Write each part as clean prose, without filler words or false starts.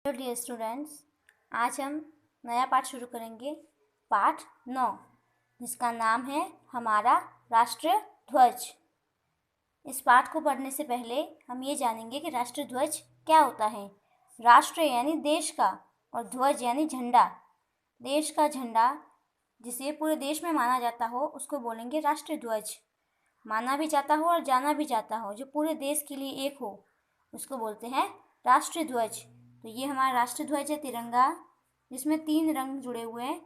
Hello dear students, आज हम नया पाठ शुरू करेंगे, पाठ 9, जिसका नाम है हमारा राष्ट्रीय ध्वज। इस पाठ को पढ़ने से पहले हम ये जानेंगे कि राष्ट्रीय ध्वज क्या होता है। राष्ट्र यानी देश का और ध्वज यानी झंडा। देश का झंडा जिसे पूरे देश में माना जाता हो उसको बोलेंगे राष्ट्रीय ध्वज। माना भी जाता हो और जाना भी जाता हो, जो पूरे देश के लिए एक हो, उसको बोलते हैं राष्ट्रीय ध्वज। तो ये हमारा राष्ट्रीय ध्वज है, तिरंगा, जिसमें 3 रंग जुड़े हुए हैं,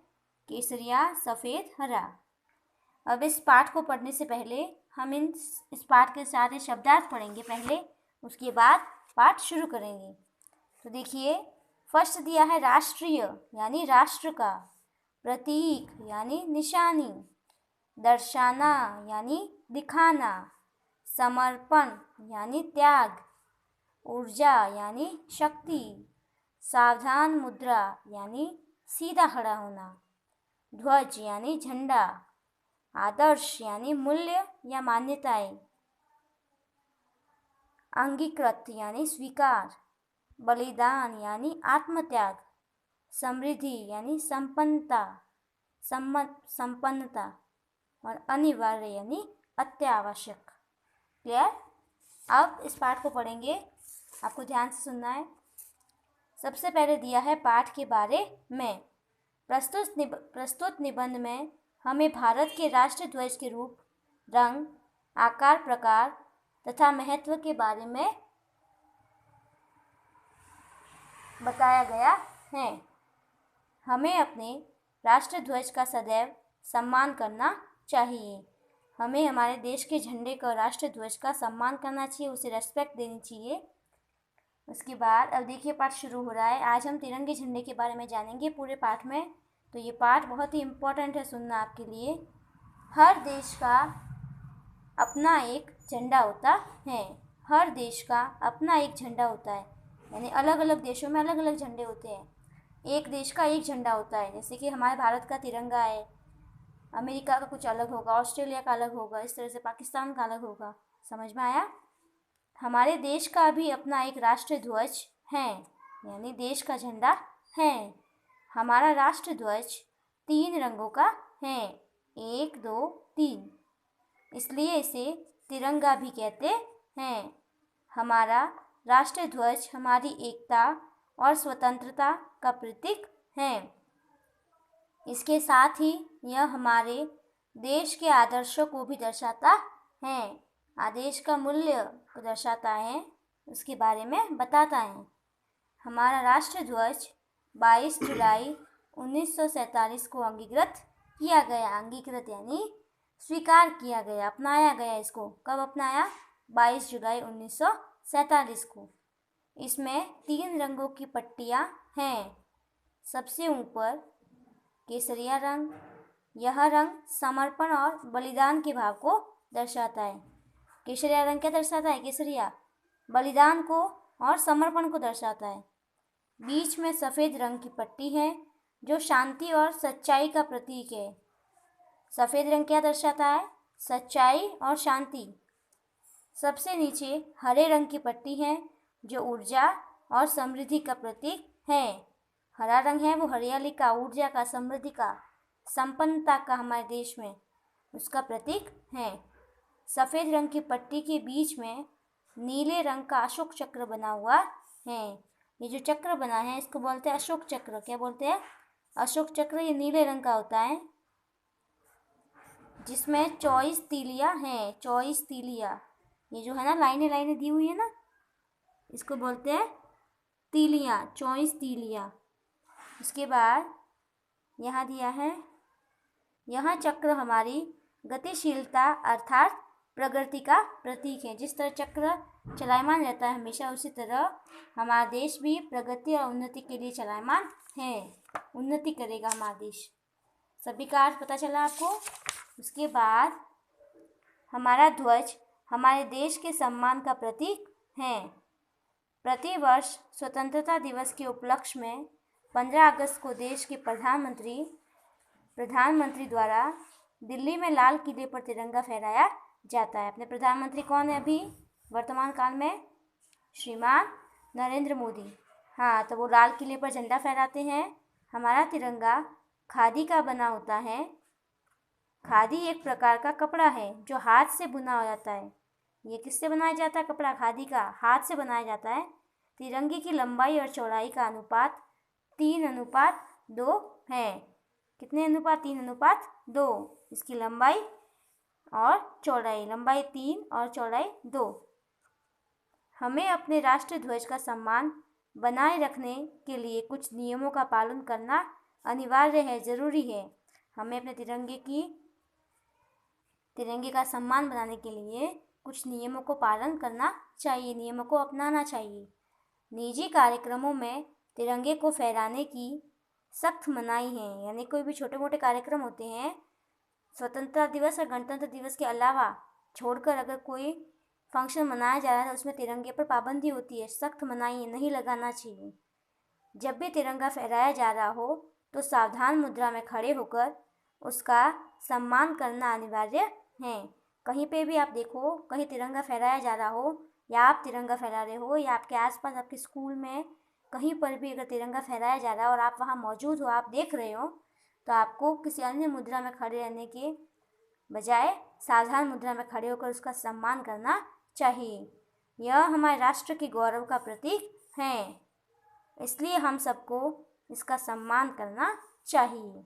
केसरिया, सफ़ेद, हरा। अब इस पाठ को पढ़ने से पहले हम इस पाठ के सारे शब्दार्थ पढ़ेंगे पहले, उसके बाद पाठ शुरू करेंगे। तो देखिए, फर्स्ट दिया है राष्ट्रीय यानी राष्ट्र का, प्रतीक यानी निशानी, दर्शाना यानी दिखाना, समर्पण यानी त्याग, ऊर्जा यानी शक्ति, सावधान मुद्रा यानी सीधा खड़ा होना, ध्वज यानी झंडा, आदर्श यानी मूल्य या मान्यताएं, अंगीकृत यानी स्वीकार, बलिदान यानी आत्मत्याग, समृद्धि यानी संपन्नता और अनिवार्य यानी अत्यावश्यक। क्लियर? अब इस पाठ को पढ़ेंगे, आपको ध्यान से सुनना है। सबसे पहले दिया है पाठ के बारे में। प्रस्तुत निबंध में हमें भारत के राष्ट्रीय ध्वज के रूप, रंग, आकार, प्रकार तथा महत्व के बारे में बताया गया है। हमें अपने राष्ट्रीय ध्वज का सदैव सम्मान करना चाहिए। हमें हमारे देश के झंडे का, राष्ट्रीय ध्वज का सम्मान करना चाहिए, उसे रेस्पेक्ट देनी चाहिए। उसके बाद अब देखिए, पाठ शुरू हो रहा है। आज हम तिरंगे झंडे के बारे में जानेंगे पूरे पाठ में। तो ये पाठ बहुत ही इम्पोर्टेंट है सुनना आपके लिए। हर देश का अपना एक झंडा होता है। हर देश का अपना एक झंडा होता है, यानी अलग अलग देशों में अलग अलग झंडे होते हैं। एक देश का एक झंडा होता है, जैसे कि हमारे भारत का तिरंगा है, अमेरिका का कुछ अलग होगा, ऑस्ट्रेलिया का अलग होगा, इस तरह से पाकिस्तान का अलग होगा। समझ में आया? हमारे देश का भी अपना एक राष्ट्रीय ध्वज है, यानी देश का झंडा है। हमारा राष्ट्रीय ध्वज 3 रंगों का है, 1, 2, 3, इसलिए इसे तिरंगा भी कहते हैं। हमारा राष्ट्रीय ध्वज हमारी एकता और स्वतंत्रता का प्रतीक है। इसके साथ ही यह हमारे देश के आदर्शों को भी दर्शाता है। आदेश का मूल्य को दर्शाता है, उसके बारे में बताता है। हमारा राष्ट्रीय ध्वज 22 जुलाई 1947 को अंगीकृत किया गया। अंगीकृत यानी स्वीकार किया गया, अपनाया गया। इसको कब अपनाया? 22 जुलाई 1947 को। इसमें 3 रंगों की पट्टियाँ हैं। सबसे ऊपर केसरिया रंग, यह रंग समर्पण और बलिदान के भाव को दर्शाता है। केसरिया रंग क्या दर्शाता है? केसरिया बलिदान को और समर्पण को दर्शाता है। बीच में सफ़ेद रंग की पट्टी है, जो शांति और सच्चाई का प्रतीक है। सफ़ेद रंग क्या दर्शाता है? सच्चाई और शांति। सबसे नीचे हरे रंग की पट्टी है, जो ऊर्जा और समृद्धि का प्रतीक है। हरा रंग है वो हरियाली का, ऊर्जा का, समृद्धि का, संपन्नता का, हमारे देश में उसका प्रतीक है। सफ़ेद रंग की पट्टी के बीच में नीले रंग का अशोक चक्र बना हुआ है। ये जो चक्र बना है इसको बोलते हैं अशोक चक्र। क्या बोलते हैं? अशोक चक्र। ये नीले रंग का होता है, जिसमें 24 तीलियाँ हैं। 24 तीलियाँ, ये जो है ना, लाइनें लाइनें दी हुई है ना, इसको बोलते हैं तीलियाँ, 24 तीलियाँ। उसके बाद यहाँ दिया है, यह चक्र हमारी गतिशीलता अर्थात प्रगति का प्रतीक है। जिस तरह चक्र चलायमान रहता है हमेशा, उसी तरह हमारा देश भी प्रगति और उन्नति के लिए चलायमान है। उन्नति करेगा हमारा देश। सभी का अर्थ पता चला आपको? उसके बाद हमारा ध्वज हमारे देश के सम्मान का प्रतीक है। प्रतिवर्ष स्वतंत्रता दिवस के उपलक्ष्य में 15 अगस्त को देश के प्रधानमंत्री द्वारा दिल्ली में लाल किले पर तिरंगा फहराया जाता है। अपने प्रधानमंत्री कौन है अभी वर्तमान काल में? श्रीमान नरेंद्र मोदी। हाँ, तो वो लाल किले पर झंडा फहराते हैं। हमारा तिरंगा खादी का बना होता है। खादी एक प्रकार का कपड़ा है जो हाथ से बुना हो जाता है। ये किससे बनाया जाता है? कपड़ा खादी का हाथ से बनाया जाता है। तिरंगे की लंबाई और चौड़ाई का अनुपात 3:2 है। कितने अनुपात? 3:2। इसकी लंबाई और चौड़ाई, लंबाई 3 और चौड़ाई 2। हमें अपने राष्ट्रीय ध्वज का सम्मान बनाए रखने के लिए कुछ नियमों का पालन करना अनिवार्य है, ज़रूरी है। हमें अपने तिरंगे का सम्मान बनाने के लिए कुछ नियमों को पालन करना चाहिए, नियमों को अपनाना चाहिए। निजी कार्यक्रमों में तिरंगे को फहराने की सख्त मनाही है। यानी कोई भी छोटे मोटे कार्यक्रम होते हैं, स्वतंत्रता दिवस और गणतंत्र दिवस के अलावा छोड़कर अगर कोई फंक्शन मनाया जा रहा है तो उसमें तिरंगे पर पाबंदी होती है, सख्त मनाही है, नहीं लगाना चाहिए। जब भी तिरंगा फहराया जा रहा हो तो सावधान मुद्रा में खड़े होकर उसका सम्मान करना अनिवार्य है। कहीं पे भी आप देखो, कहीं तिरंगा फहराया जा रहा हो या आप तिरंगा फहरा रहे हो या आपके आसपास आपके स्कूल में कहीं पर भी अगर तिरंगा फहराया जा रहा है और आप वहाँ मौजूद हो, आप देख रहे हो, तो आपको किसी अन्य मुद्रा में खड़े रहने के बजाय सावधान मुद्रा में खड़े होकर उसका सम्मान करना चाहिए। यह हमारे राष्ट्र के गौरव का प्रतीक है, इसलिए हम सबको इसका सम्मान करना चाहिए।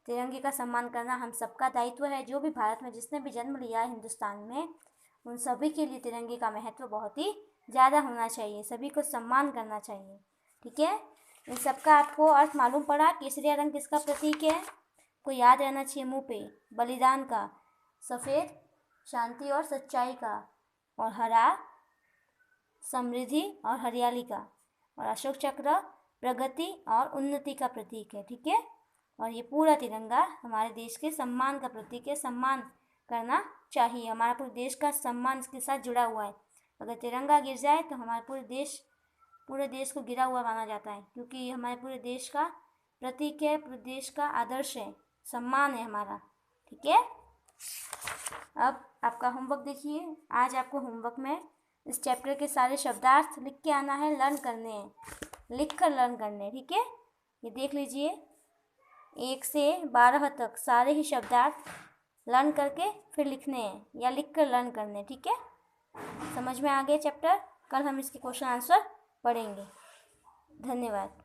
तिरंगे का सम्मान करना हम सबका दायित्व है। जो भी भारत में जिसने भी जन्म लिया है हिंदुस्तान में, उन सभी के लिए तिरंगे का महत्व बहुत ही ज़्यादा होना चाहिए, सभी को सम्मान करना चाहिए। ठीक है, इन सबका आपको अर्थ मालूम पड़ा। केसरिया रंग किसका प्रतीक है? को याद रहना चाहिए मुँह पे। बलिदान का। सफ़ेद शांति और सच्चाई का, और हरा समृद्धि और हरियाली का, और अशोक चक्र प्रगति और उन्नति का प्रतीक है। ठीक है, और ये पूरा तिरंगा हमारे देश के सम्मान का प्रतीक है। सम्मान करना चाहिए, हमारा पूरे देश का सम्मान इसके साथ जुड़ा हुआ है। अगर तिरंगा गिर जाए तो हमारा पूरे देश को गिरा हुआ माना जाता है, क्योंकि ये हमारे पूरे देश का प्रतीक है, पूरे देश का आदर्श है, सम्मान है हमारा। ठीक है, अब आपका होमवर्क देखिए। आज आपको होमवर्क में इस चैप्टर के सारे शब्दार्थ लिख के आना है, लर्न करने हैं, लिख कर लर्न करने हैं। ठीक है, ये देख लीजिए, 1 से 12 तक सारे ही शब्दार्थ लर्न करके फिर लिखने हैं या लिख कर लर्न करने हैं। ठीक है, समझ में आ गए चैप्टर? कल हम इसके क्वेश्चन आंसर पढ़ेंगे। धन्यवाद।